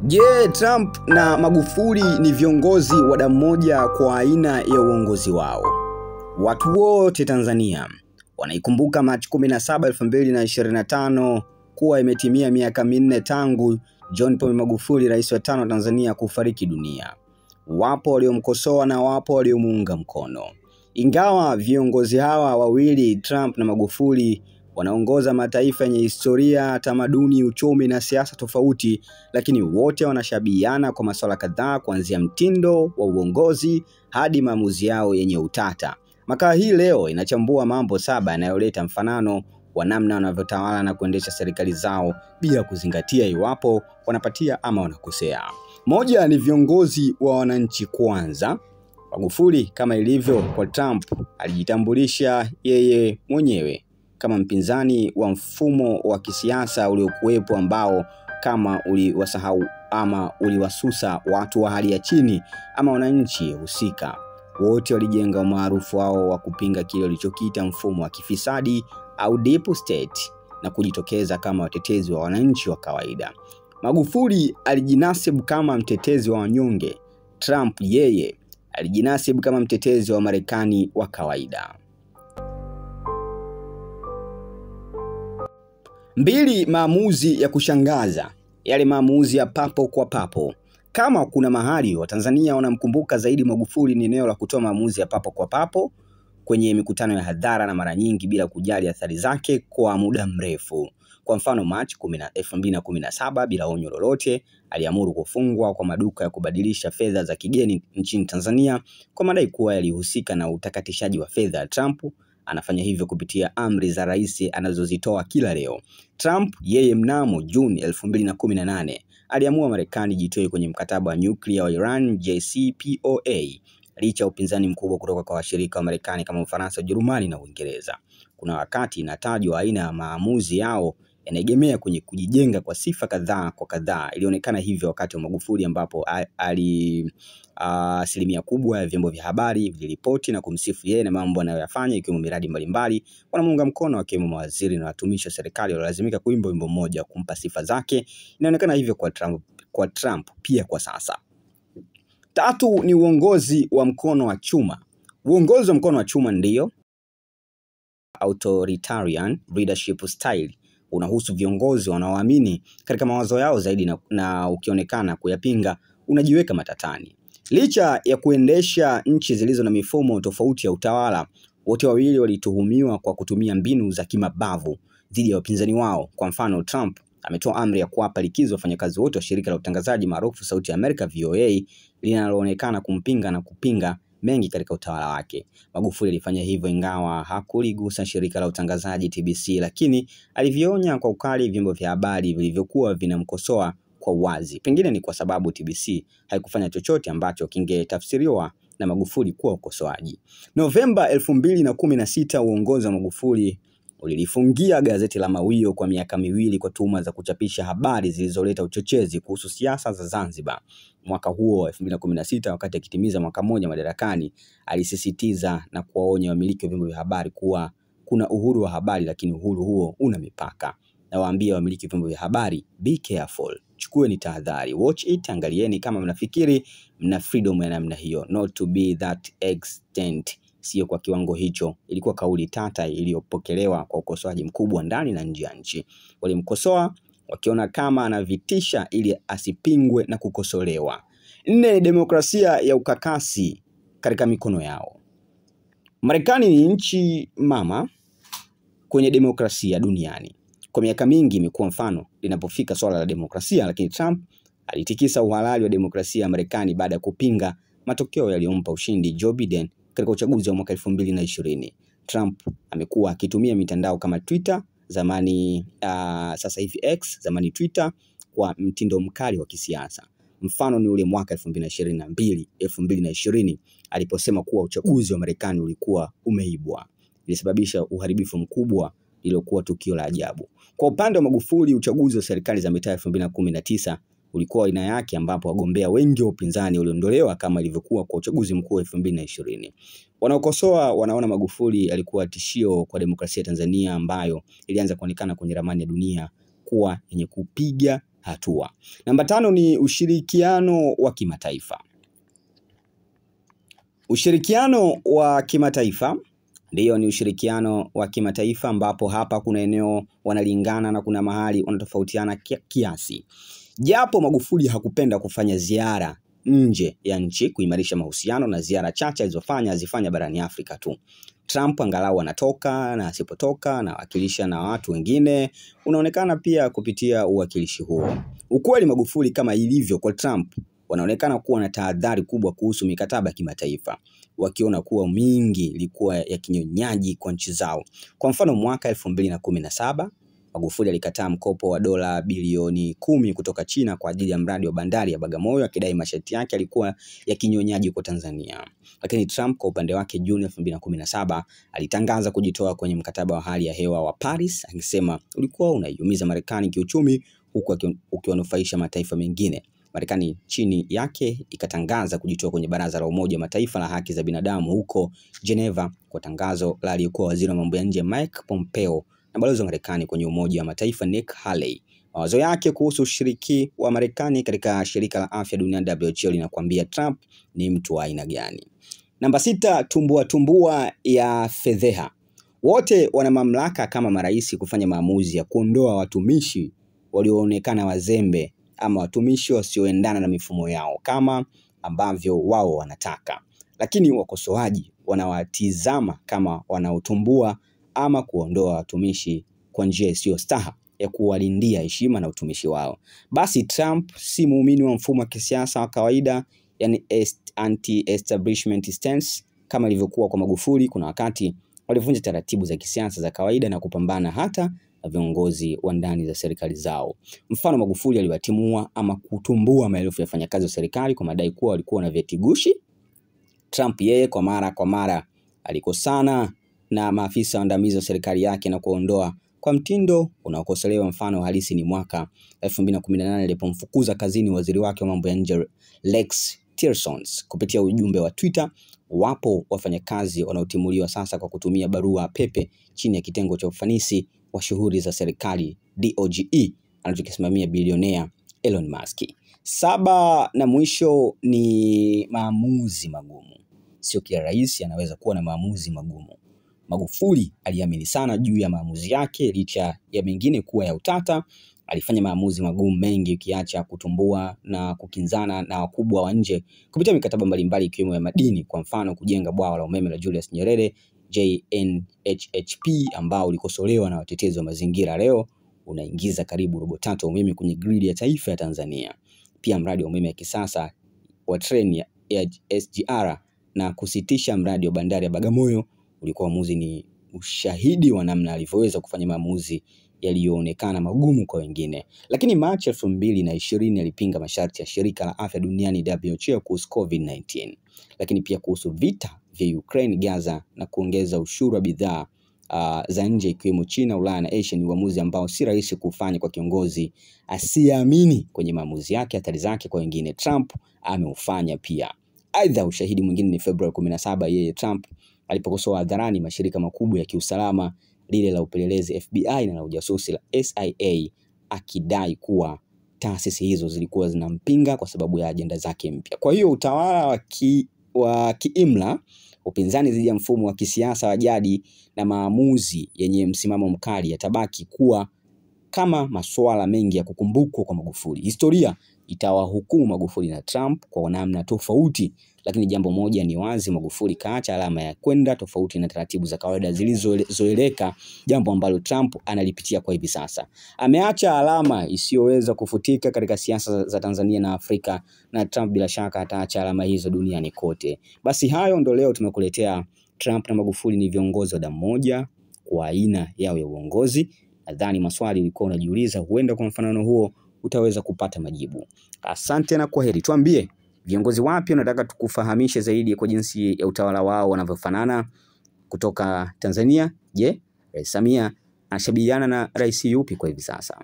Je, Trump na Magufuli ni viongozi wa damu moja kwa aina ya uongozi wao? Watu wote Tanzania wanaikumbuka Machi 17, 2025 kuwa imetimia miaka 4 tangu John Pombe Magufuli, rais wa 5 Tanzania, kufariki dunia. Wapo waliomkosoa na wapo waliomuunga mkono. Ingawa viongozi hawa wawili, Trump na Magufuli, wanaongoza mataifa yenye historia, tamaduni, uchumi na siasa tofauti, lakini wote wanashabihiana kwa masuala kadhaa, kuanzia mtindo wa uongozi hadi maamuzi yao yenye utata. Makala hii leo inachambua mambo 7 yanayoleta mfanano wa namna wanavyotawala na kuendesha serikali zao bila kuzingatia iwapo wanapatia ama wanakosea. Moja ni viongozi wa wananchi kwanza. Magufuli, kama ilivyo kwa Trump, alijitambulisha yeye mwenyewe kama mpinzani wa mfumo wa kisiasa uliokuwepo ambao kama uliwasahau ama uliwasusa watu wa hali ya chini ama wananchi husika. Wote walijenga umaarufu wao wa kupinga kile walichokiita mfumo wa kifisadi au deep state na kujitokeza kama watetezi wa wananchi wa kawaida. Magufuli alijinasibu kama mtetezi wa wanyonge. Trump yeye alijinasibu kama mtetezi wa Marekani wa kawaida. 2. Maamuzi ya kushangaza, yale maamuzi ya papo kwa papo. Kama kuna mahali wa Tanzania wanamkumbuka zaidi Magufuli, ni eneo la kutoa maamuzi ya papo kwa papo kwenye mikutano ya hadhara, na mara nyingi bila kujali athari zake kwa muda mrefu. Kwa mfano, Machi 2017, bila onyo lolote, aliamuru kufungwa kwa maduka ya kubadilisha fedha za kigeni nchini Tanzania kwa madai kuwa yalihusika na utakatishaji wa fedha. Trump anafanya hivyo kupitia amri za rais anazozitoa kila leo. Trump yeye mnamo Juni 2018 aliamua Marekani jitoe kwenye mkataba wa nyuklia wa Iran JCPOA licha ya upinzani mkubwa kutoka kwa washirika wa Marekani kama Ufaransa, Ujerumani na Uingereza. Kuna wakati inatajwa aina ya maamuzi yao yanaegemea kwenye kujijenga kwa sifa kadhaa kwa kadhaa. Ilionekana hivyo wakati wa Magufuli ambapo asilimia kubwa ya vyombo vya habari viliripoti na kumsifu yeye na mambo anayoyafanya, ikiwemo miradi mbalimbali. Wanamuunga mkono wakiwemo mawaziri na watumishi wa serikali walilazimika kuimba wimbo mmoja kumpa sifa zake. Inaonekana hivyo kwa Trump pia kwa sasa. 3 ni uongozi wa mkono wa chuma. Uongozi wa mkono wa chuma ndio authoritarian leadership style. Unahusu viongozi wanaoamini katika mawazo yao zaidi na ukionekana kuyapinga unajiweka matatani. Licha ya kuendesha nchi zilizo na mifumo tofauti ya utawala, wote wawili walituhumiwa kwa kutumia mbinu za kimabavu dhidi ya wapinzani wao. Kwa mfano, Trump ametoa amri ya kuwapa likizo wafanyakazi wote wa shirika la utangazaji maarufu Sauti ya Amerika VOA, linaloonekana kumpinga na kupinga mengi katika utawala wake. Magufuli alifanya hivyo ingawa hakuligusa shirika la utangazaji TBC, lakini alivionya kwa ukali vyombo vya habari vilivyokuwa vinamkosoa kwa wazi. Pengine ni kwa sababu TBC haikufanya chochote ambacho kingetafsiriwa na Magufuli kuwa ukosoaji. Novemba 2016, uongozi wa Magufuli ulilifungia gazeti la Mawio kwa miaka 2 kwa tuhuma za kuchapisha habari zilizoleta uchochezi kuhusu siasa za Zanzibar. Mwaka huo 2016, wakati akitimiza mwaka 1 madarakani, alisisitiza na kuwaonya wamiliki wa vyombo vya habari kuwa kuna uhuru wa habari, lakini uhuru huo una mipaka. Na waambia wamiliki wa vyombo vya habari, be careful, chukueni tahadhari, watch it, angalieni kama mnafikiri mna freedom ya namna hiyo, not to be that extent, sio kwa kiwango hicho. Ilikuwa kauli tata iliyopokelewa kwa ukosoaji mkubwa ndani na nje ya nchi. Walimkosoa wakiona kama anavitisha ili asipingwe na kukosolewa. 4. Demokrasia ya ukakasi katika mikono yao. Marekani ni nchi mama kwenye demokrasia duniani. Kwa miaka mingi imekuwa mfano linapofika swala la demokrasia, lakini Trump alitikisa uhalali wa demokrasia ya Marekani baada ya kupinga matokeo yaliyompa ushindi Joe Biden katika uchaguzi wa mwaka 2020. Trump amekuwa akitumia mitandao kama Twitter, zamani sasa hivi X, zamani Twitter, kwa mtindo mkali wa kisiasa. Mfano ni ule mwaka 2020 aliposema kuwa uchaguzi wa Marekani ulikuwa umeibwa. Ilisababisha uharibifu mkubwa, lilokuwa tukio la ajabu. Kwa upande wa Magufuli, uchaguzi wa serikali za mitaa 2019 ulikuwa aina yake, ambapo wagombea wengi wa upinzani waliondolewa kama ilivyokuwa kwa uchaguzi mkuu wa 2020. Wanaokosoa wanaona Magufuli alikuwa tishio kwa demokrasia ya Tanzania, ambayo ilianza kuonekana kwenye ramani ya dunia kuwa yenye kupiga hatua. Namba 5 ni ushirikiano wa kimataifa. Ushirikiano wa kimataifa ndiyo ni ushirikiano wa kimataifa ambapo hapa kuna eneo wanalingana na kuna mahali wanatofautiana kiasi. Japo Magufuli hakupenda kufanya ziara nje ya nchi kuimarisha mahusiano, na ziara chache azifanya barani Afrika tu. Trump angalau anatoka, na asipotoka na wakilisha na watu wengine, unaonekana pia kupitia uwakilishi huo. Ukweli Magufuli, kama ilivyo kwa Trump, wanaonekana kuwa na tahadhari kubwa kuhusu mikataba ya kimataifa, wakiona kuwa mingi ilikuwa ya kinyonyaji kwa nchi zao. Kwa mfano mwaka 2017 Magufuli alikataa mkopo wa dola bilioni 10 kutoka China kwa ajili ya mradi wa bandari ya Bagamoyo, akidai masharti yake yalikuwa ya kinyonyaji kwa Tanzania. Lakini Trump kwa upande wake Juni 2017 alitangaza kujitoa kwenye mkataba wa hali ya hewa wa Paris, akisema ulikuwa unaiumiza Marekani kiuchumi huku ukiwanufaisha mataifa mengine. Marekani chini yake ikatangaza kujitoa kwenye Baraza la Umoja wa Mataifa la Haki za Binadamu huko Geneva kwa tangazo la aliyekuwa waziri wa mambo ya nje Mike Pompeo na balozi wa Marekani kwenye Umoja wa Mataifa Nikki Haley. Mawazo yake kuhusu ushiriki wa Marekani katika shirika la afya duniani WHO linakuambia Trump ni mtu wa aina gani. Namba 6, tumbua ya fedheha. Wote wana mamlaka kama marais kufanya maamuzi ya kuondoa watumishi walioonekana wazembe ama watumishi wasioendana na mifumo yao kama ambavyo wao wanataka. Lakini wakosoaji wanawatizama kama wanaotumbua ama kuondoa watumishi kwa njia isiyo staha ya kuwalindia heshima na utumishi wao. Basi Trump si muumini wa mfumo wa kisiasa wa kawaida, yani anti-establishment stance kama ilivyokuwa kwa Magufuli. Kuna wakati walivunja taratibu za kisiasa za kawaida na kupambana hata na viongozi wa ndani za serikali zao. Mfano, Magufuli aliwatimua ama kutumbua maelfu ya wafanyakazi wa serikali kwa madai kuwa walikuwa na vyeti gushi. Trump yeye kwa mara alikosana na maafisa waandamizi wa serikali yake na kuondoa kwa mtindo unaokosolewa. Mfano halisi ni mwaka 2018 alipomfukuza kazini waziri wake wa mambo ya nje Rex Tillerson kupitia ujumbe wa Twitter. Wapo wafanyakazi wanaotimuliwa sasa kwa kutumia barua pepe chini ya kitengo cha ufanisi wa shughuli za serikali DOGE anachokisimamia bilionea Elon Musk. 7 na mwisho ni maamuzi magumu. Sio kila rais anaweza kuwa na maamuzi magumu. Magufuli aliamini sana juu ya maamuzi yake licha ya mengine kuwa ya utata. Alifanya maamuzi magumu mengi ukiacha kutumbua na kukinzana na wakubwa wa nje kupitia mikataba mbalimbali ikiwemo ya madini. Kwa mfano kujenga bwawa la umeme la Julius Nyerere JNHHP ambao ulikosolewa na watetezi wa mazingira. Leo unaingiza karibu robo tatu wa umeme kwenye grid ya taifa ya Tanzania. Pia mradi wa umeme ya kisasa wa treni ya SGR na kusitisha mradi wa bandari ya Bagamoyo ulikuwa maamuzi ni ushahidi wa namna alivyoweza kufanya maamuzi yaliyoonekana magumu kwa wengine. Lakini Machi 2020 alipinga masharti ya shirika la afya duniani WHO kuhusu COVID-19, lakini pia kuhusu vita vya Ukraine, Gaza na kuongeza ushuru wa bidhaa za nje ikiwemo China, Ulaya na Asia. Ni uamuzi ambao si rahisi kufanya kwa kiongozi asiamini kwenye maamuzi yake, hatari zake kwa wengine. Trump ameufanya pia. Aidha, ushahidi mwingine ni Februari 17 yeye Trump alipokosoa hadharani mashirika makubwa ya kiusalama, lile la upelelezi FBI na la ujasusi la CIA, akidai kuwa taasisi hizo zilikuwa zinampinga kwa sababu ya ajenda zake mpya. Kwa hiyo utawala wa kiimla, upinzani dhidi ya mfumo wa kisiasa wa jadi na maamuzi yenye msimamo mkali yatabaki kuwa kama masuala mengi ya kukumbukwa kwa Magufuli. Historia itawahukumu Magufuli na Trump kwa namna tofauti, lakini jambo moja ni wazi, Magufuli kaacha alama ya kwenda tofauti na taratibu za kawaida zilizozoeleka, jambo ambalo Trump analipitia kwa hivi sasa. Ameacha alama isiyoweza kufutika katika siasa za Tanzania na Afrika, na Trump bila shaka ataacha alama hizo duniani kote. Basi hayo ndo leo tumekuletea. Trump na Magufuli ni viongozi wa damu moja kwa aina yao ya uongozi. Nadhani maswali ulikuwa unajiuliza, huenda kwa mfanano huo utaweza kupata majibu. Asante na kwaheri. Tuambie viongozi wapi unataka tukufahamishe zaidi kwa jinsi ya utawala wao wanavyofanana kutoka Tanzania. Je, Rais Samia anashabihiana na rais yupi kwa hivi sasa?